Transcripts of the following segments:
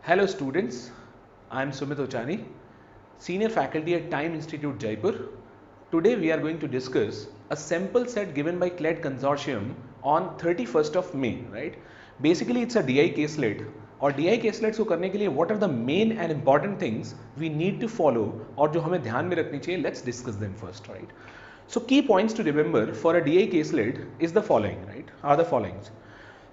Hello students, I am Sumit Ochani, Senior Faculty at Time Institute Jaipur. Today we are going to discuss a sample set given by CLED Consortium on 31st of May, right? Basically it's a DI caselet और DI caselets को करने के लिए what are the main and important things we need to follow और जो हमें ध्यान में रखनी चाहिए, let's discuss them first, right? So key points to remember for a DI caselet is the following, right? Are the followings.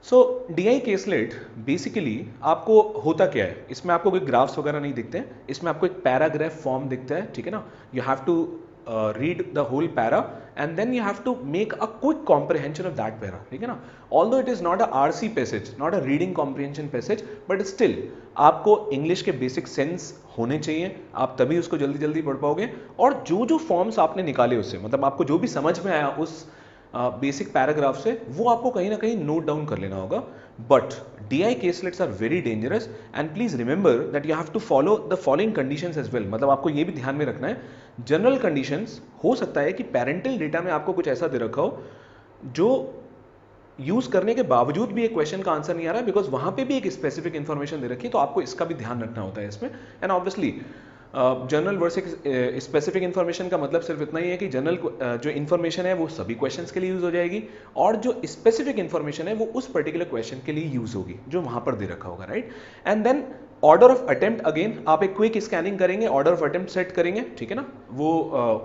So DI caselet basically आपको होता क्या है, इसमें आपको कोई ग्राफ्स वगैरह नहीं दिखते हैं, इसमें आपको एक पैराग्राफ फॉर्म दिखता है, ठीक है ना. You have to read the whole para and then you have to make a quick comprehension of that para, ठीक है ना. Although it is not a RC passage, not a reading comprehension passage, but still आपको English के basic sense होने चाहिए, आप तभी उसको जल्दी जल्दी पढ़ पाओगे. और जो जो फॉर्म्स आपने निकाले उससे, मतलब आपको जो भी समझ में आया उस बेसिक पैराग्राफ से, वो आपको कहीं ना कहीं नोट डाउन कर लेना होगा. But DI caselets are very dangerous and please remember that you have to follow the following conditions as well. मतलब आपको ये भी ध्यान में रखना है, जनरल कंडीशंस हो सकता है कि पेरेंटल डेटा में आपको कुछ ऐसा दे रखा हो जो यूज करने के बावजूद भी एक क्वेश्चन का आंसर नहीं आ रहा है, बिकॉज वहां पे भी एक स्पेसिफिक इंफॉर्मेशन दे रखी है, तो आपको इसका भी ध्यान रखना होता है इसमें. And obviously general versus specific information का मतलब सिर्फ इतना ही है कि जनरल जो इन्फॉर्मेशन है वो सभी क्वेश्चंस के लिए यूज हो जाएगी, और जो स्पेसिफिक इन्फॉर्मेशन है वो उस पर्टिकुलर क्वेश्चन के लिए यूज होगी जो वहां पर दे रखा होगा, right. And then order of attempt, again आप एक क्विक स्कैनिंग करेंगे, ऑर्डर ऑफ अटेम्प्ट सेट करेंगे, ठीक है ना. वो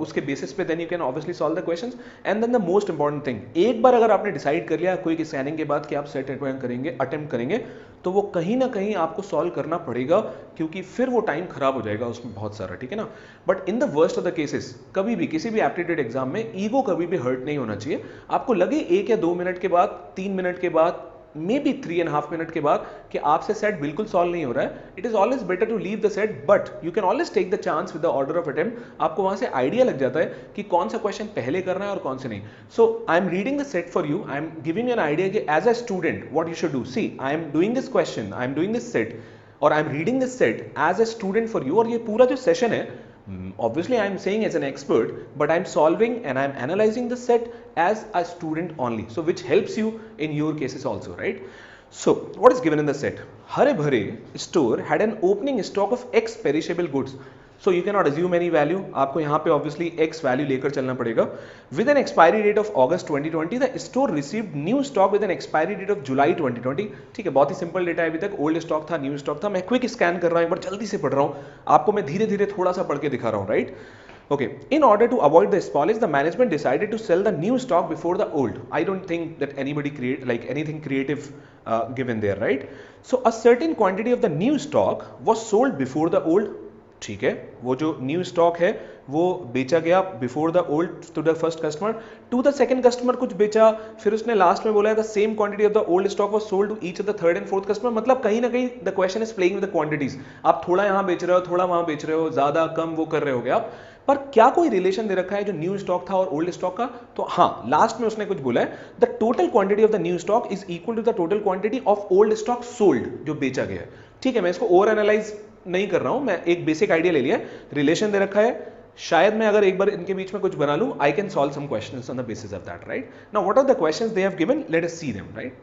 उसके बेसिस पे then you can obviously solve the questions. And then the most important thing, एक बार अगर आपने डिसाइड कर लिया क्विक स्कैनिंग के बाद कि आप सेट करेंगे, अटेम्प्ट करेंगे, तो वो कहीं ना कहीं आपको सॉल्व करना पड़ेगा, क्योंकि फिर वो टाइम खराब हो जाएगा उसमें बहुत सारा, ठीक है ना. But in the worst of the cases, कभी भी किसी भी एप्टीट्यूड एग्जाम में ईगो कभी भी हर्ट नहीं होना चाहिए. आपको लगे 1 या 2 मिनट के बाद, 3 मिनट के बाद, मे बी 3.5 मिनट के बाद कि आपसे सेट बिल्कुल सॉल्व नहीं हो रहा है, it is always better to leave the set, but you can always take the chance with the order of attempt. आपको वहां से आइडिया लग जाता है कि कौन सा क्वेश्चन पहले करना है और कौन से नहीं. So I am reading the set for you, I am giving an idea कि as a student what you should do. See, I am doing this question, I am doing this set, और I am reading this set as a student for you. और ये पूरा जो session है, obviously I am saying as an expert, but I am solving and I am analyzing the set as a student only, so which helps you in your cases also, right. So what is given in the set? Hare Bhare store had an opening stock of X perishable goods. So you cannot assume any value, आपको यहाँ पे obviously X value लेकर चलना पड़ेगा. With an expiry date of August 2020, the store received new stock with an expiry date of July 2020. ठीक है, बहुत ही simple data है. अभी तक ओल्ड स्टॉक था, न्यू स्टॉक था. मैं क्विक स्कैन कर रहा हूँ, एक बार जल्दी से पढ़ रहा हूँ, आपको मैं धीरे धीरे थोड़ा सा पढ़ के दिखा रहा हूँ, right. Okay, in order to avoid the spoilage, the management decided to sell the new stock before the old. I don't think that anybody create like anything creative given there, right? So a certain quantity of the new stock was sold before the old. ठीक है, वो जो new stock है वो बेचा गया before the old to the first customer. To the second customer कुछ बेचा, फिर उसने लास्ट में बोला the same quantity of the old stock was sold to each of the third and fourth customer. मतलब कहीं ना कहीं the question is playing with the quantities. आप थोड़ा यहाँ बेच रहे हो, थोड़ा वहां बेच रहे हो, ज्यादा कम वो कर रहे हो आप, पर क्या कोई रिलेशन दे रखा है जो न्यू स्टॉक था और ओल्ड स्टॉक का? तो हाँ, लास्ट में उसने कुछ बोला है, the total quantity of the new stock is equal to the total quantity of old stock sold, जो बेचा गया है. ठीक है, मैं इसको ओवर एनालाइज नहीं कर रहा हूं, मैं एक बेसिक आइडिया ले लिया. रिलेशन दे रखा है, शायद मैं अगर एक बार इनके बीच में कुछ बना लूं, I can solve some questions on the basis of that, right. Now what are the questions they have given, let us see them, right.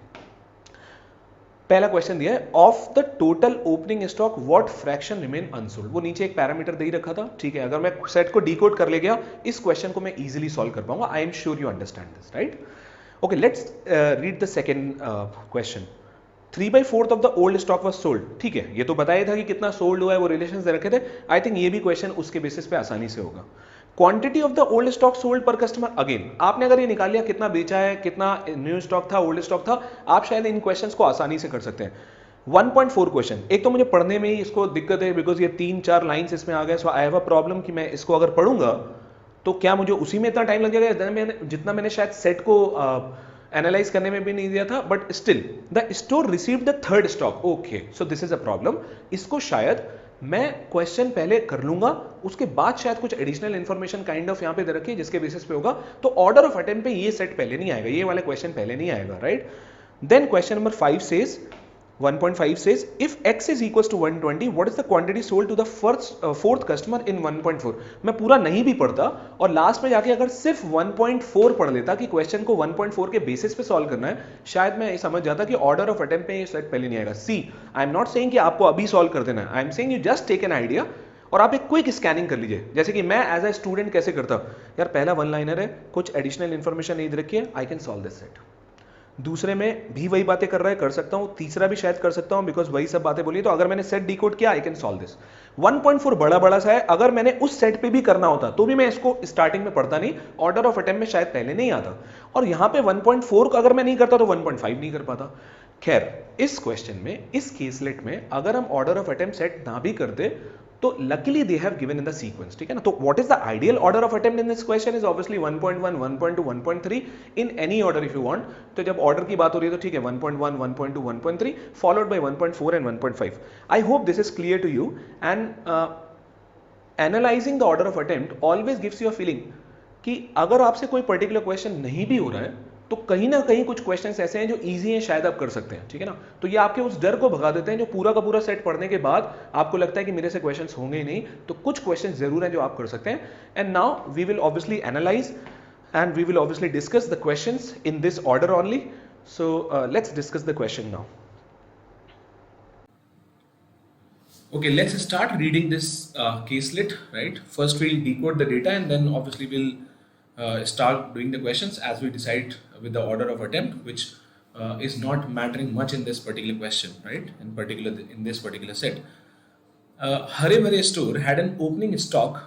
पहला क्वेश्चन दिया है, of the total opening stock what fraction remain unsold. वो नीचे एक parameter दे ही रखा था, ठीक है. अगर मैं सेट को डिकोड कर ले गया, इस क्वेश्चन को मैं इजीली सॉल्व कर पाऊंगा. आई am sure you understand this, right. Okay, let's read the second question. 3/4 of the old stock was sold. ठीक है, ये तो बताया था कि कितना सोल्ड हुआ है, वो रिलेशंस दे रखे थे. आई थिंक ये भी क्वेश्चन उसके बेसिस पे आसानी से होगा. Quantity of the old stock sold पर कस्टमर, अगेन आपने अगर ये निकाल लिया कितना बेचा है, कितना न्यू स्टॉक था, ओल्ड स्टॉक था, आप शायद इन क्वेश्चंस को आसानी से कर सकते हैं. 1.4 क्वेश्चन. एक तो मुझे पढ़ने में ही इसको दिक्कत है, बिकॉज ये 3-4 लाइन्स इसमें आ गए. सो आई हैव अ प्रॉब्लम कि मैं इसको अगर पढ़ूंगा तो क्या मुझे उसी में इतना टाइम लग जाएगा जितना मैंने शायद सेट को एनालाइज करने में भी नहीं दिया था. But still the store received the third stock. Okay, so this is a problem. इसको शायद मैं क्वेश्चन पहले कर लूंगा, उसके बाद शायद कुछ एडिशनल इंफॉर्मेशन काइंड ऑफ यहां पे दे रखी है जिसके बेसिस पे होगा, तो ऑर्डर ऑफ अटेम्प्ट पे ये सेट पहले नहीं आएगा, ये वाला क्वेश्चन पहले नहीं आएगा, right. Then question number 5 says 1.5 says if x is equals to 120 what is the quantity sold to the fourth customer in 1.4. मैं पूरा नहीं भी पढ़ता और लास्ट में जाके अगर सिर्फ 1.4 पढ़ लेता कि क्वेश्चन को 1.4 के बेसिस पे सॉल्व करना है, शायद मैं समझ जाता कि ऑर्डर ऑफ अटेम्प्ट में ये सेट पहले नहीं आएगा. See, I am not saying कि आपको अभी सॉल्व कर देना है, I am saying you just take an idea और आप एक क्विक स्कैनिंग कर लीजिए. जैसे कि मैं एज अ स्टूडेंट कैसे करता, यार पहला वन लाइनर है, कुछ एडिशनल इन्फॉर्मेशन नहीं रखी है, आई कैन सॉल्व दिस सेट. दूसरे में भी वही बातें कर रहा है, कर सकता हूं. तीसरा भी शायद कर सकता हूं बिकॉज वही सब बातें बोली, तो अगर मैंने सेट डिकोड किया आई कैन सॉल्व दिस. 1.4 बड़ा बड़ा सा है, अगर मैंने उस सेट पे भी करना होता तो भी मैं इसको स्टार्टिंग में पढ़ता नहीं, ऑर्डर ऑफ अटेम्प्ट में शायद पहले नहीं आता. और यहां पे 1.4 का अगर मैं नहीं करता तो 1.5 नहीं कर पाता. खैर, इस क्वेश्चन में, इस केसलेट में अगर हम ऑर्डर ऑफ अटेम्प्ट सेट ना भी करते तो luckily they have given in the sequence. ठीक है ना. तो what is the ideal order of attempt in this question is obviously 1.1, 1.2, 1.3 in any order if you want. तो जब ऑर्डर की बात हो रही है तो ठीक है 1.1, 1.2, 1.3 followed by 1.4 and 1.5. I hope this is clear to you. And analyzing the order of attempt always gives you a feeling कि अगर आपसे कोई पर्टिकुलर क्वेश्चन नहीं भी हो रहा है तो कहीं ना कहीं कुछ क्वेश्चंस ऐसे हैं जो इजी हैं, शायद आप कर सकते हैं. ठीक है ना. तो ये आपके उस डर को भगा देते हैं जो पूरा का पूरा सेट पढ़ने के बाद आपको लगता है कि मेरे से क्वेश्चंस होंगे ही नहीं. तो कुछ क्वेश्चंस जरूर हैं जो आप कर सकते हैं. And now we will obviously analyse and we will obviously discuss the questions in this order only. So let's discuss the question now. Okay, let's start reading this caselet, right? First we'll decode the data and then obviously we'll start doing the questions as we decide with the order of attempt, which is not mattering much in this particular question, right? In this particular set. Hare Bhare store had an opening stock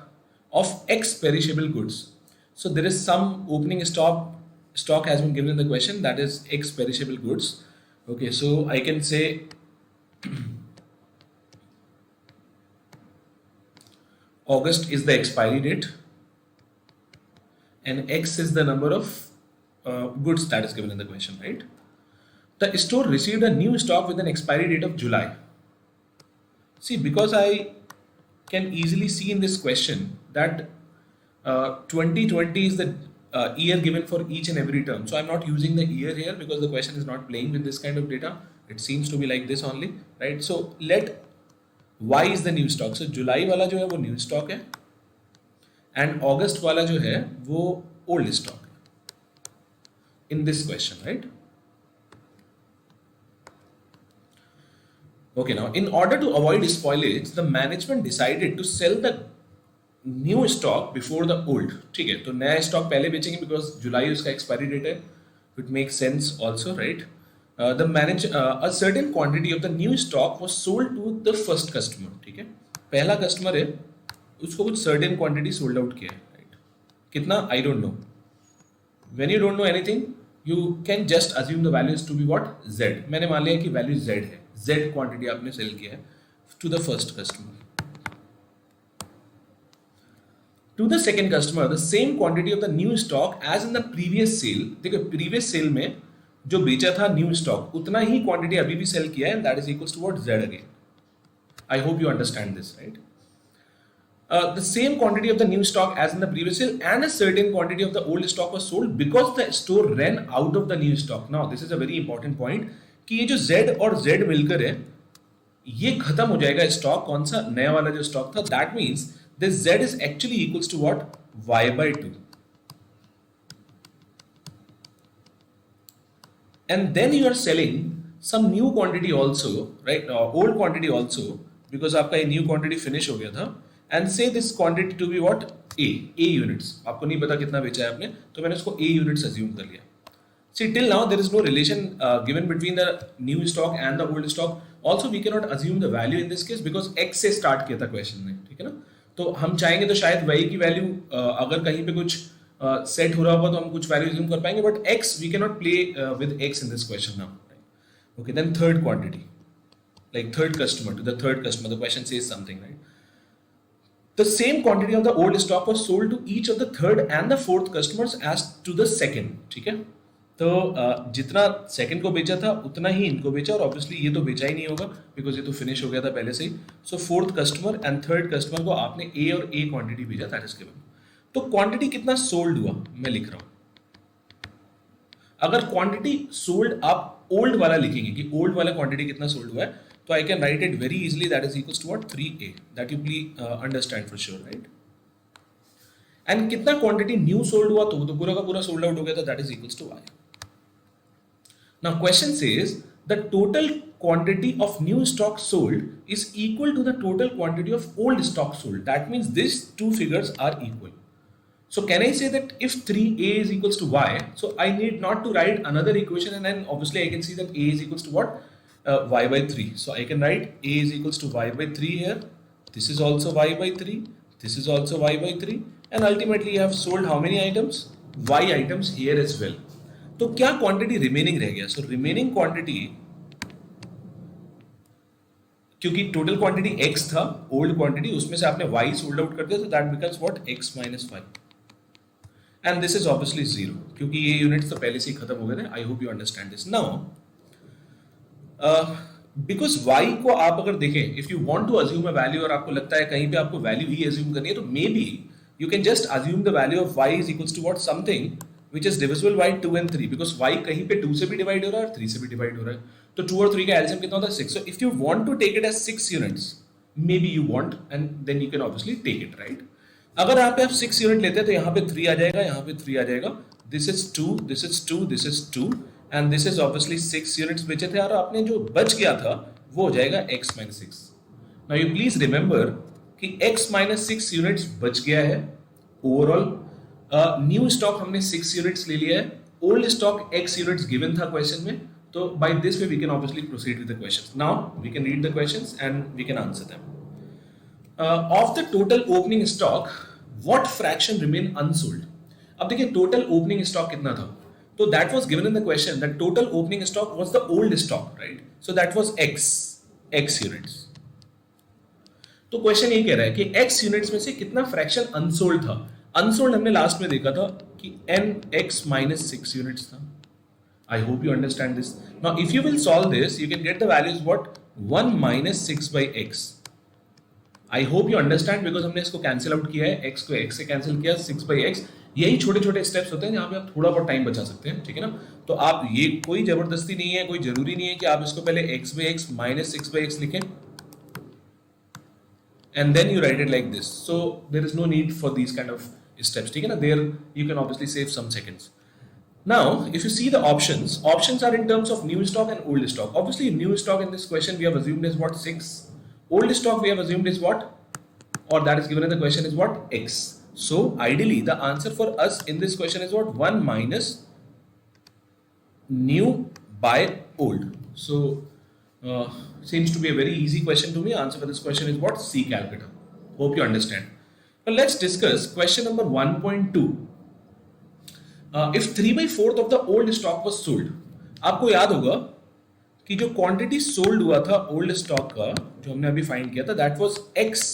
of X perishable goods. So there is some opening stock has been given in the question, that is X perishable goods. Okay, so I can say August is the expiry date and X is the number of goods that is given in the question, right? The store received a new stock with an expiry date of July. See, because I can easily see in this question that 2020 is the year given for each and every term. So I'm not using the year here because the question is not playing with this kind of data. It seems to be like this only, right? So let Y is the new stock. So जुलाई वाला जो है वो new stock है and August वाला जो है वो old stock है इन this question, right? Okay, now in order to avoid spoilage, the management decided to sell the new stock before the old. ठीक है, तो नया स्टॉक पहले बेचेंगे बिकॉज जुलाई उसका एक्सपायरी डेट है. It makes sense also, right? A certain quantity of the new stock was sold to the first customer. ठीक है, पहला कस्टमर है, उसको कुछ certain quantity sold out किया है, right? कितना I don't know. When you don't know anything, you can just assume the values to be what? Z. मैंने मान लिया कि वैल्यू Z है, Z quantity आपने सेल किया है to the first customer. To the second customer, the same quantity of the new stock as in the previous sale. देखो previous sale में जो बेचा था न्यू स्टॉक उतना ही क्वांटिटी अभी भी सेल किया है and that is equals to what? Z again. I hope you understand this, right? The same quantity of the new stock as in the previous sale and a certain quantity of the old stock was sold because the store ran out of the new stock. Now this is a very important point कि ये जो Z और Z मिलकर है ये खत्म हो जाएगा स्टॉक. कौन सा? नया वाला जो स्टॉक था. That means this Z is actually equals to what? Y by 2. And then you are selling some new quantity also, right? Old quantity also, because आपका ये new quantity finish हो गया था. And say this quantity to be what? A units. आपको नहीं पता कितना बेचा है आपने, तो मैंने उसको A units assume कर लिया. See, till now there is no relation given between the new stock and the old stock. Also we cannot assume the value in this case because X से start किया था question ने, ठीक है ना? तो हम चाहेंगे तो शायद Y की वैल्यू अगर कहीं पे कुछ सेट हो रहा होगा तो हम कुछ वैल्यू यूज कर पाएंगे, but x we cannot play with x in this question now. Okay, then third quantity, like third customer, to the third customer, the question says something, right? The same quantity of the old stock was sold to each of the third and the fourth customers as to the second. ठीक है, तो जितना second को बेचा था उतना ही इनको बेचा और ऑब्वियसली ये तो बेचा ही नहीं होगा बिकॉज ये तो फिनिश हो गया था पहले से ही. So fourth customer and third customer को आपने A और A क्वांटिटी भेजा, दैट इज गिवन. तो क्वांटिटी कितना सोल्ड हुआ मैं लिख रहा हूं. अगर क्वांटिटी सोल्ड आप ओल्ड वाला लिखेंगे कि ओल्ड वाला क्वांटिटी कितना सोल्ड हुआ है, तो I can write it very easily, that is equals to what 3a, that you please understand for sure, right. And कितना क्वांटिटी न्यू सोल्ड हुआ तो पूरा का पूरा सोल्ड आउट हो गया, तो that is equals to y. Now question says the total quantity of new stock sold is equal to the total quantity of old stock sold. That means these two figures are equal. So can I say that if 3a is equals to y, so I need not to write another equation, and then obviously I can see that a is equals to what? Y by 3. So I can write a is equals to y by 3 here. This is also y by 3. This is also y by 3. And ultimately you have sold how many items? Y items here as well. तो क्या quantity remaining रह गया? So remaining quantity, क्योंकि total quantity x था old quantity, उसमें से आपने y sold out कर दिया, तो that becomes what x minus y, and this is obviously 0, क्योंकि ये यूनिट्स तो पहले से ही खत्म हो गए थे. I hope you understand this. Now because y को आप अगर देखें, if you want to assume a value और आपको लगता है कहीं पे आपको वैल्यू ही अज्यूम करनी है, तो may be you can just assume the value of y is equals to what? Something which is divisible by 2 and 3, because y कहीं पे 2 से भी डिवाइड हो रहा है और 3 से भी डिवाइड हो रहा है, तो 2 और 3 का एलसीएम कितना होता है? 6. So if you want to take it as 6 units, maybe you want, and then you can obviously take it, right? अगर यहाँ पे आप 6 यूनिट लेते हैं तो यहाँ पे 3 आ जाएगा, यहाँ पे 3 आ जाएगा, this is 2, this is 2, this is 2, and this is obviously 6 units बचे थे, और आपने जो बच गया था वो हो जाएगा x minus 6. Now you please remember कि x minus 6 यूनिट्स बच गया है. ओवरऑल न्यू स्टॉक हमने 6 यूनिट्स ले लिया है, old stock x units given था क्वेश्चन में, तो by this way we can obviously proceed with the questions. Now we can read the questions and we can answer them. Of the total opening stock what fraction remain unsold? अब देखिए total opening stock कितना था, तो that was given in the question that total opening stock was the old stock, right? So that was x units. तो question ये कह रहा है कि x यूनिट्स में से कितना फ्रैक्शन अनसोल्ड था. अनसोल्ड हमने लास्ट में देखा था कि nx minus 6 यूनिट्स था. आई hope you understand this. Now if you will solve this you can get the values what 1 minus 6 by x. I hope you understand, because हमने इसको cancel out किया है, x को x से cancel किया, 6 by x. यही छोटे छोटे स्टेप्स होते हैं जहां पे आप थोड़ा बहुत टाइम बचा सकते हैं, ठीक है ना? तो आप ये कोई जबरदस्ती नहीं है, कोई जरूरी नहीं है कि आप इसको पहले x by x minus 6 by x लिखें and then you write it like this. So there is no need for these kind of steps, ठीक है ना? There you can obviously save some seconds. Now if you see the options are in terms of new stock and old stock. Obviously new stock in this question we have assumed is what? 6. Old stock we have assumed is what? Or that is given in the question is what? X. So ideally the answer for us in this question is what? 1 minus new by old. So seems to be a very easy question to me. Answer for this question is what? C calculator. Hope you understand. Now let's discuss question number 1.2. If 3/4 of the old stock was sold, आपको याद होगा कि जो quantity sold हुआ था old stock का, जो हमने अभी फाइंड किया था, दैट वाज x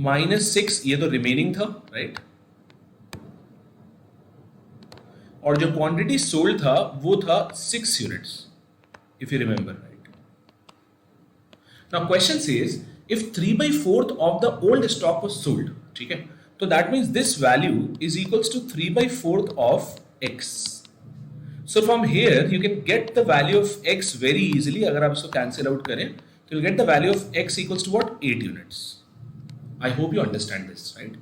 minus 6. ये तो रिमेनिंग था, राइट? और जो क्वांटिटी सोल्ड था वो था 6 units, if you remember, right? Now question says if 3/4 of the old stock was sold, ठीक है, तो that means this value is equals to 3/4 of x. So from here you can get the value of x very easily. अगर आप इसको cancel out करें तो you'll get the value of x equals to what? 8 units. I hope you understand this, right?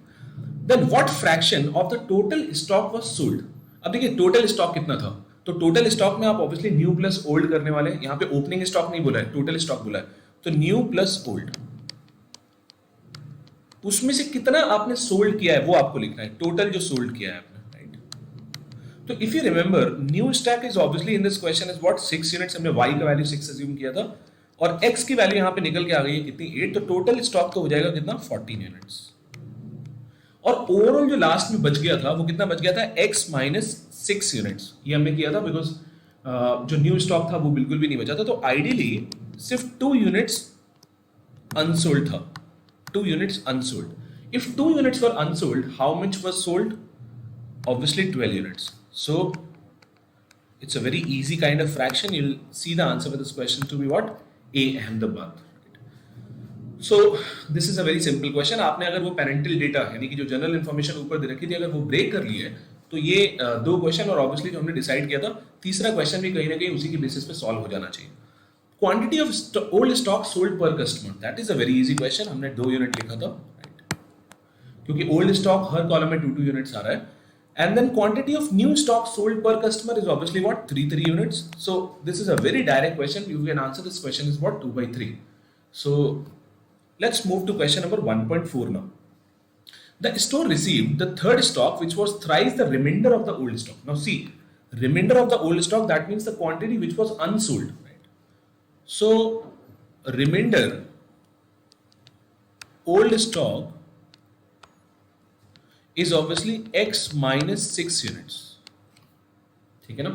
Then what fraction of the total stock was sold? अब देखिए total stock कितना था, तो टोटल स्टॉक में आप obviously new plus old करने वाले हैं. यहाँ पे ओपनिंग स्टॉक नहीं बोला है, टोटल स्टॉक बोला है, तो न्यू प्लस ओल्ड. उसमें से कितना आपने सोल्ड किया है वो आपको लिखना है, टोटल जो सोल्ड किया है आपने, राइट? तो if you remember new stock is obviously in this question is what? 6 units. हमने y का वैल्यू 6 अज्यूम किया था और x की वैल्यू यहाँ पे निकल के आ गई है कितनी? 8. तो टोटल स्टॉक तो हो जाएगा कितना? 14 यूनिट्स. और ओवरऑल जो लास्ट में बच गया था वो कितना बच गया था? x minus 6 units. ये हमने किया था बिकॉज जो न्यू स्टॉक था वो बिल्कुल भी नहीं बचा था. तो आइडियली सिर्फ 2 यूनिट्स अनसोल्ड था, 2 units unsold. If 2 units were unsold, how much was sold? Obviously 12 units. So it's a very easy kind of fraction. You'll see the answer for this question to be what? A, Ahmedabad. So this is a very simple question. आपने अगर वो parental data यानी कि जो general information ऊपर दे रखी थी अगर वो ब्रेक कर ली है तो ये दो क्वेश्चन और ऑब्वियसली जो हमने डिसाइड किया था, तीसरा क्वेश्चन भी कहीं ना कहीं उसी की बेसिस पे सॉल्व हो जाना चाहिए। Quantity of old stock sold पर customer, that is a very easy question. हमने 2 यूनिट लिखा था, राइट, क्योंकि ओल्ड स्टॉक हर कॉलम में 2 यूनिट्स आ रहा है। And then quantity of new stock sold per customer is obviously what? 3 units. So this is a very direct question. You can answer this question is what? 2/3. So let's move to question number 1.4 now. The store received the third stock which was thrice the remainder of the old stock. Now see, remainder of the old stock, that means the quantity which was unsold, right? So remainder old stock is obviously x minus 6 units. ठीक है ना?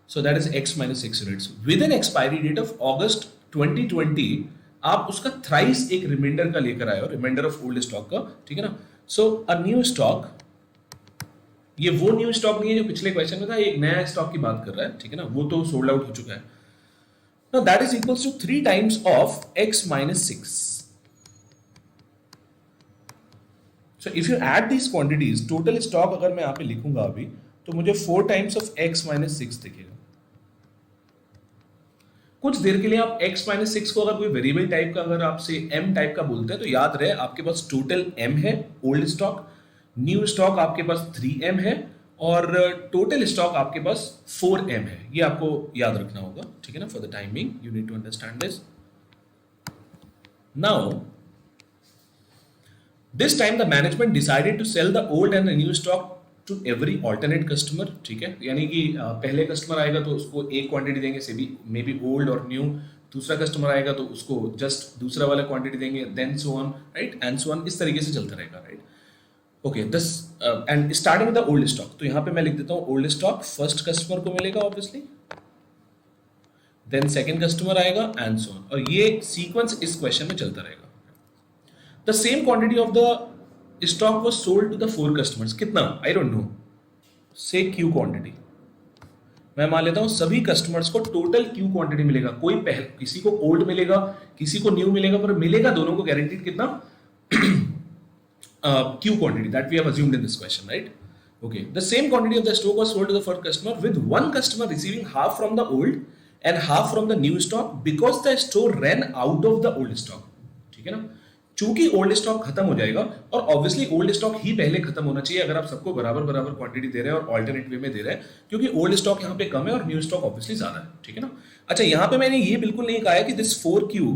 So that is x minus 6 units. With an expiry date of August 2020, आप उसका thrice एक reminder का लेकर आए हो, रिमाइंडर ऑफ ओल्ड स्टॉक का, ठीक है ना? So a new stock, ये वो न्यू स्टॉक नहीं है जो पिछले क्वेश्चन में था, एक नया स्टॉक की बात कर रहा है, ठीक है ना? वो तो सोल्ड आउट हो चुका है. Now that is equals to 3 times of x minus 6. So if you add these quantities, total stock अगर मैं यहाँ पे लिखूंगा अभी, तो मुझे 4 times of x minus 6 दिखेगा. कुछ देर के लिए आप x minus 6 को अगर कोई वेरिएबल टाइप का अगर आपसे m टाइप का बोलते हैं तो याद रहे आपके पास टोटल m है ओल्ड स्टॉक, न्यू स्टॉक आपके पास 3m है और टोटल स्टॉक आपके पास 4m है. ये आपको याद रखना होगा, ठीक है ना? For the timing you need to understand this. Now this time the management decided to sell the old and the new stock to every alternate customer. ठीक है, यानी कि पहले कस्टमर आएगा तो उसको एक क्वांटिटी देंगे, से भी मे बी ओल्ड और न्यू. दूसरा कस्टमर आएगा तो उसको जस्ट दूसरा वाला क्वांटिटी देंगे, then so on, right, and so on. इस तरीके से चलता रहेगा, right. Okay, this and starting with the old stock. तो यहाँ पे मैं लिख देता हूँ ओल्ड स्टॉक फर्स्ट कस्टमर को मिलेगा ऑब्वियसली, देन सेकेंड कस्टमर आएगा एंड सो ऑन. और ये सीक्वेंस इस क्वेश्चन में चलता रहेगा. The same quantity of the stock was sold to the 4 customers. कितना? I don't know. Say Q quantity. मैं मान लेता हूँ सभी कस्टमर्स को टोटल Q क्वांटिटी मिलेगा. कोई किसी को ओल्ड मिलेगा, किसी को न्यू मिलेगा, पर मिलेगा दोनों को गारंटीड कितना? Q quantity that we have assumed in this question, right? Okay. The same quantity of the stock was sold to the first customer, with one customer receiving half from the old and half from the new stock because the store ran out of the old stock. ठीक है ना? चूंकि old stock खत्म हो जाएगा, और obviously old stock ही पहले खत्म होना चाहिए अगर आप सबको बराबर बराबर क्वांटिटी दे रहे हैं और ऑल्टरनेट वे में दे रहे हैं, क्योंकि ओल्ड स्टॉक यहाँ पे कम है और न्यू स्टॉक ऑब्वियसली ज्यादा है, ठीक है ना? अच्छा, यहाँ पे मैंने ये बिल्कुल नहीं कहा कि this 4Q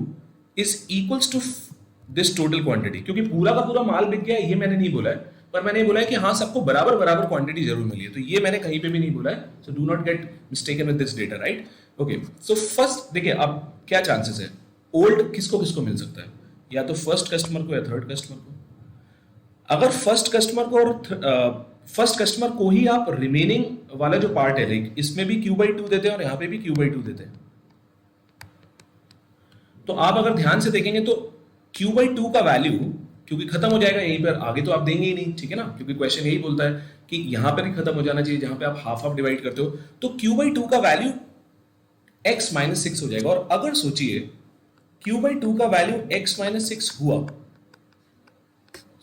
is equals to this total quantity, क्योंकि पूरा का पूरा माल बिक गया ये मैंने नहीं बोला है, पर मैंने बोला है कि हाँ सबको बराबर बराबर क्वांटिटी जरूर मिली है. तो ये मैंने कहीं पे भी नहीं बोला है. So do not gate mistaken with this data, right? Okay, so first देखिए अब क्या चांसेस है. ओल्ड किसको किसको मिल सकता है? या तो फर्स्ट कस्टमर को या थर्ड कस्टमर को. अगर फर्स्ट कस्टमर को और फर्स्ट कस्टमर को ही आप रिमेनिंग वाला जो पार्ट है, लाइक इसमें भी Q/2 देते हैं और यहाँ पे भी Q/2 देते हैं, तो आप अगर ध्यान से देखेंगे तो Q/2 का वैल्यू, क्योंकि खत्म हो जाएगा यहीं पर, आगे तो आप देंगे ही नहीं, ठीक है ना? क्योंकि क्वेश्चन यही बोलता है कि यहाँ पर ही खत्म हो जाना चाहिए जहां पे आप हाफ हाफ डिवाइड करते हो. तो Q/2 का वैल्यू x minus 6 हो जाएगा. और अगर सोचिए Q/2 का वैल्यू x minus 6 हुआ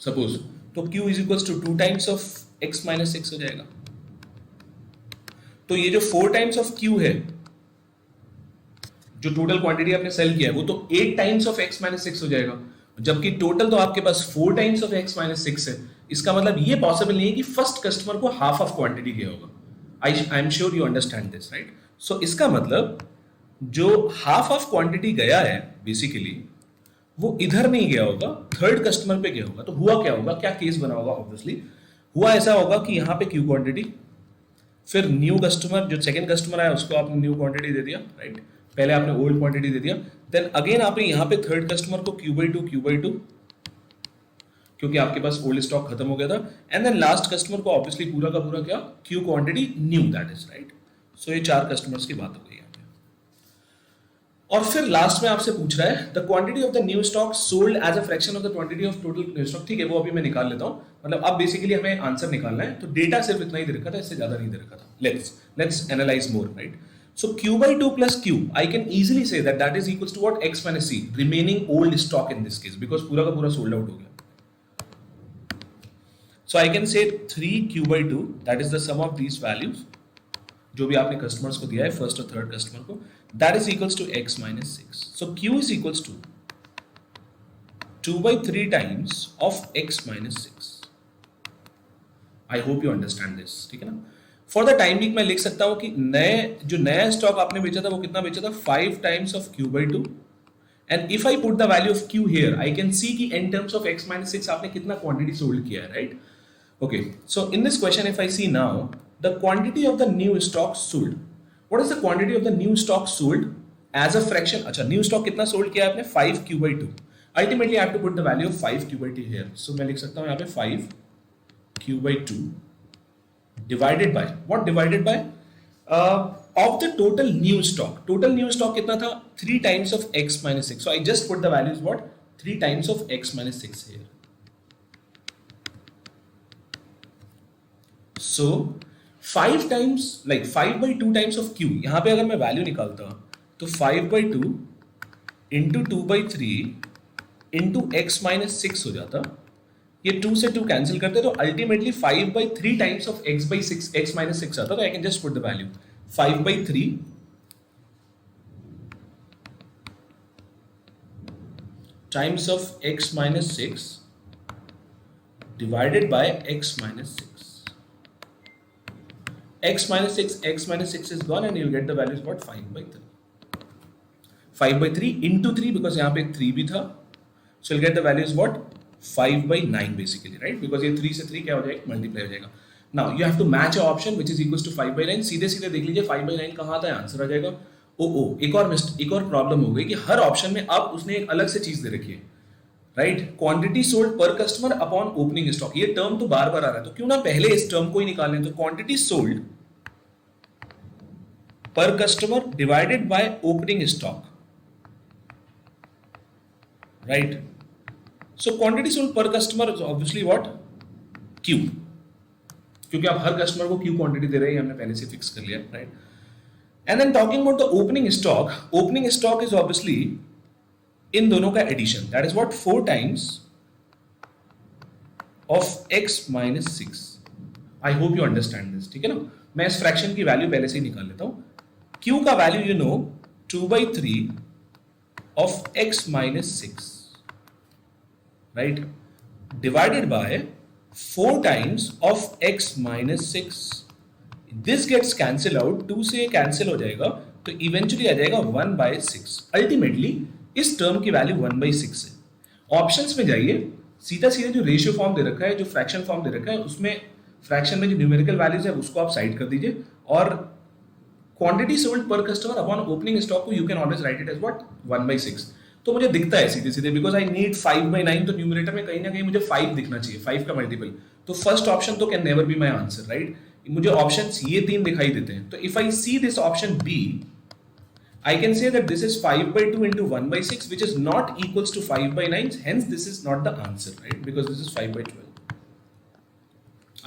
सपोज, तो Q is equals to 2 times of x minus 6 हो जाएगा. तो ये जो 4 टाइम्स ऑफ Q है, जो टोटल क्वांटिटी आपने सेल किया है, वो तो 8 टाइम्स ऑफ x minus 6 हो जाएगा, जबकि टोटल तो आपके पास 4 टाइम्स ऑफ x minus 6 है. इसका मतलब ये पॉसिबल नहीं है कि फर्स्ट कस्टमर को हाफ ऑफ क्वांटिटी गया होगा. I am sure you understand this, right? So इसका मतलब जो हाफ ऑफ क्वांटिटी गया है बेसिकली वो इधर नहीं गया होगा, थर्ड कस्टमर पे गया होगा. तो हुआ क्या होगा, क्या केस बना होगा? ऑब्वियसली हुआ ऐसा होगा कि यहाँ पे Q क्वांटिटी, फिर न्यू कस्टमर जो सेकंड कस्टमर आया उसको आपने न्यू क्वांटिटी दे दिया, राइट? पहले आपने ओल्ड क्वांटिटी दे दिया, देन अगेन आपने यहाँ पे थर्ड कस्टमर को Q/2 क्योंकि आपके पास ओल्ड स्टॉक खत्म हो गया था, एंड देन लास्ट कस्टमर को ऑब्वियसली पूरा का पूरा क्या Q quantity new, that is right. So ये 4 कस्टमर्स की बात हो गई. और फिर लास्ट में आपसे पूछ रहा है the quantity of the new stock sold as a fraction of the quantity of total new stock. ठीक है, वो अभी मैं निकाल लेता हूं. मतलब अब बेसिकली हमें आंसर निकालना है, तो डेटा सिर्फ इतना ही दे रखा था, इससे ज्यादा नहीं दे रखा था. Let's analyse more, right? So Q/2 plus Q, I can easily say that is equals to what? X minus C, remaining old stock in this case, because पूरा का पूरा सोल्ड आउट हो गया. So I can say 3q/2 that is the sum of these values जो भी आपने customers को दिया है फर्स्ट और थर्ड कस्टमर को, that is equals to x minus 6. So q is equals to 2/3 times of x minus 6. I hope you understand this. ठीक है ना? फॉर द टाइम बिंग मैं लिख सकता हूं कि नया स्टॉक आपने बेचा था वो कितना बेचा था 5 times of q/2. And if I put the value of q here, I can see कि in terms of x minus 6 आपने कितना quantity sold किया है, right? Okay, so in this question, if I see now, the quantity of the new stock sold. What is the quantity of the new stock sold as a fraction? अच्छा, new stock कितना sold किया है आपने 5q/2. Ultimately, I have to put the value of 5q/2 here. So मैं लिख सकता हूँ यहाँ पे 5q/2 divided by what? Divided by of the total new stock. Total new stock कितना था 3 times of x minus 6. So I just put the values what 3 times of x minus 6 here. So 5 times like 5/2 times of q. यहाँ पे अगर मैं value निकालता तो 5/2 into 2/3 into x minus 6 हो जाता. ये 2 से 2 कैंसिल करते तो ultimately 5/3 times of x minus 6 आता. तो I can just put the value 5/3 times of x minus 6 divided by x minus 6. x minus 6 is gone and you'll get the values what 5/3. 5/3 into 3 because यहाँ पे 3 भी था, so you'll get the values what 5/9 basically, right? Because ये 3 से 3 क्या हो जाएगा multiply हो जाएगा. Now you have to match a option which is equals to 5/9. सीधे सीधे देख लीजिए 5/9 कहाँ आता है, आंसर आ जाएगा. एक और प्रॉब्लम हो गई कि हर ऑप्शन में अब उसने एक अलग से चीज दे रखी है, राइट? क्वांटिटी सोल्ड पर कस्टमर अपॉन ओपनिंग स्टॉक. ये टर्म तो बार बार आ रहा है, तो क्यों ना पहले इस टर्म को ही निकाल लें. तो क्वांटिटी सोल्ड पर customer divided by opening stock, right? So quantity sold पर customer is obviously what Q, क्योंकि आप हर कस्टमर को क्यू क्वांटिटी दे रहे हैं, हमने पहले से फिक्स कर लिया, right? And then talking about the opening stock is obviously इन दोनों का addition, that is what 4 times of x minus 6. I hope you understand this. ठीक है ना? मैं इस फ्रैक्शन की वैल्यू पहले से ही निकाल लेता हूं. q का value you know 2/3 of x minus 6, right? Divided by 4 times of x minus 6. This gets cancel out, 2 से cancel हो जाएगा, तो eventually आ जाएगा 1/6. Ultimately इस टर्म की वैल्यू 1/6 है. ऑप्शंस में जाइए, सीधा सीधा जो रेशियो फॉर्म दे रखा है, जो फ्रैक्शन फॉर्म दे रखा है, उसमें फ्रैक्शन में जो न्यूमेरिकल वैल्यूज है उसको आप साइड कर दीजिए, और क्वांटिटी सोल्ड पर कस्टमर अपॉन ओपनिंग स्टॉक को you can always write it as what 1/6. तो मुझे दिखता है सीधे सीधे बिकॉज आई नीड 5/9, तो न्यूमरेटर में कहीं ना कहीं मुझे 5 दिखना चाहिए, 5 का मल्टीपल. तो फर्स्ट ऑप्शन तो can never be my answer, right? मुझे ऑप्शंस ये 3 दिखाई देते हैं. तो if I see this option B, I can say that this is 5/2 into 1/6, which is not equals to 5/9. Hence, this is not the answer, right? Because this is 5/12.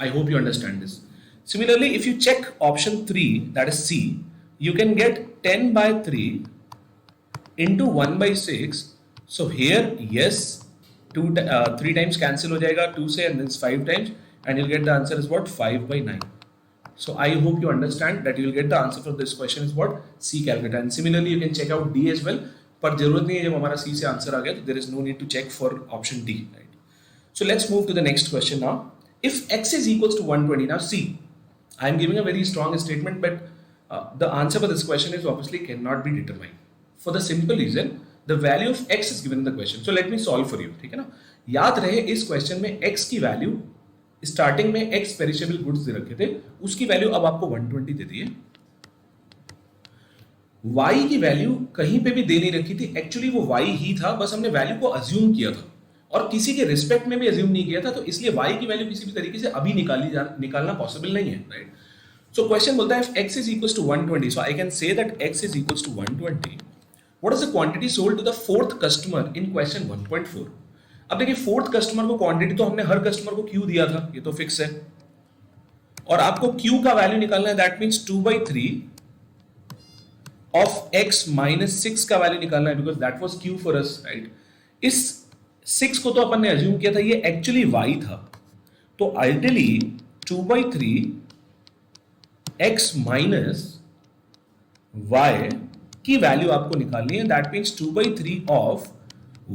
I hope you understand this. Similarly, if you check option 3, that is C, you can get 10/3 into 1/6. So here, yes, 3 times cancel हो जाएगा 2 से, and then 5 times, and you'll get the answer is what 5/9. So I hope you understand that you will get the answer for this question is what C calculator. And similarly you can check out D as well. पर जरूरत नहीं है, जब हमारा C से answer आ गया तो there is no need to check for option D, right? So let's move to the next question now. If x is equals to 120, now see, I am giving a very strong statement, but the answer for this question is obviously cannot be determined for the simple reason the value of x is given in the question. So let me solve for you, ठीक है ना? याद रहे इस question में x की value starting में x perishable goods दे रखे थे, उसकी वैल्यू अब आपको 120 दे दी है. y की वैल्यू कहीं पे भी दे नहीं रखी थी, एक्चुअली वो y ही था, बस हमने वैल्यू को अज्यूम किया था और किसी के रिस्पेक्ट में भी अज्यूम नहीं किया था, तो इसलिए y की वैल्यू किसी भी तरीके से अभी निकालना पॉसिबल नहीं है, राइट? सो क्वेश्चन बोलता है if x is equals to 120, so I can say that x is equals to 120. What is the quantity sold to the fourth customer in question 1.4? अब देखिए फोर्थ कस्टमर को quantity तो हमने हर customer को Q दिया था, ये तो फिक्स है, और आपको क्यू का वैल्यू निकालना है, that means 2/3 of x minus 6 का वैल्यू निकालना है, because that was Q for us, right? इस 6 को तो अपन ने अज्यूम किया था ये एक्चुअली y था, तो आइडियली 2/3 x माइनस y की वैल्यू आपको निकालनी है. That means 2/3 of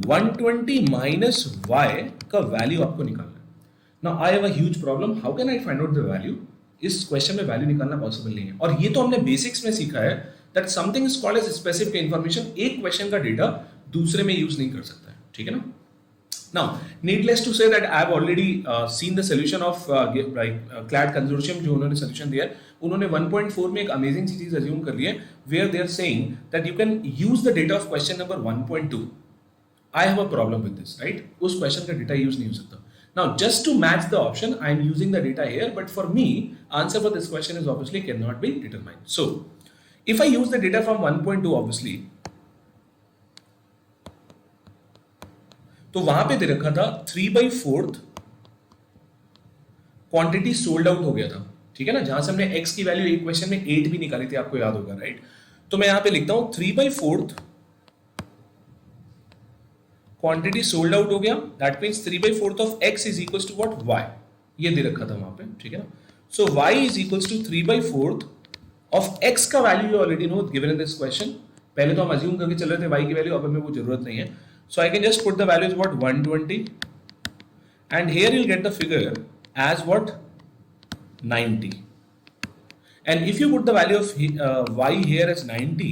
120 minus y का वैल्यू आपको निकालना है. Now I have a huge problem. How can I find out the value? इस क्वेश्चन में वैल्यू निकालना पॉसिबल नहीं है. और ये तो हमने बेसिक्स में सीखा है that something is called as specific information. एक क्वेश्चन का डेटा दूसरे में यूज नहीं कर सकता है. ठीक है ना? Now, needless to say that I have already seen the solution of CLAD consortium जो उन्होंने solution दिया है. उन्होंने 1.4 में एक amazing सी चीज assume कर ली है where they are saying that you can use the data of question number 1.2. I have a problem with this, right? उस question का data use नहीं हो सकता. Now, just to match the option, I am using the data here, but for me, answer for this question is obviously cannot be determined. So, if I use the data from 1.2, obviously, तो वहां पे दे रखा था 3/4 quantity sold out हो गया था. ठीक है ना? जहां से हमने x की वैल्यू एक क्वेश्चन में 8 भी निकाली थी, आपको याद होगा, राइट? तो मैं यहां पे लिखता हूं 3/4 क्वांटिटी सोल्ड आउट हो गया. That means 3/4 of x is equals to what? y. ये दे रखा था वहां पे. ठीक है ना? So y is equals to 3/4 of x का value you already know given in this question. पहले तो हम अज्यूम करके चल रहे थे y की वैल्यू, अब हमें वो जरूरत नहीं है. So I can just put the value as what? 120, and here you'll get the figure as what? 90. And if you put the value of y here as 90,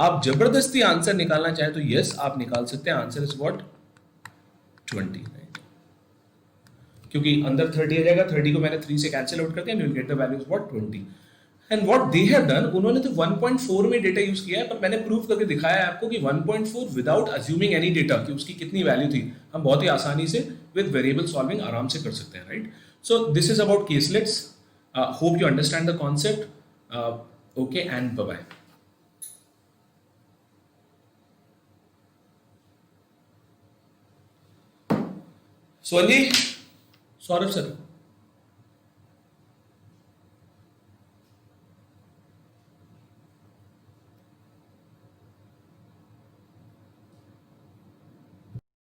आप जबरदस्ती आंसर निकालना चाहे तो यस आप निकाल सकते हैं. Answer is what? 20, राइट? क्योंकि अंदर 30 आ जाएगा, 30 को मैंने 3 से कैंसिल आउट करके you'll get the value is what? 20. And what they have done, उन्होंने तो 1.4 में डेटा यूज किया है, पर मैंने प्रूफ करके दिखाया है आपको कि 1.4 विदाउट अज्यूमिंग एनी डेटा कि उसकी कितनी वैल्यू थी, हम बहुत ही आसानी से विद वेरिएबल सॉल्विंग आराम से कर सकते हैं, right? So this is about caselets. Hope you understand the concept. Okay and bye bye. Soni, Saurabh sir.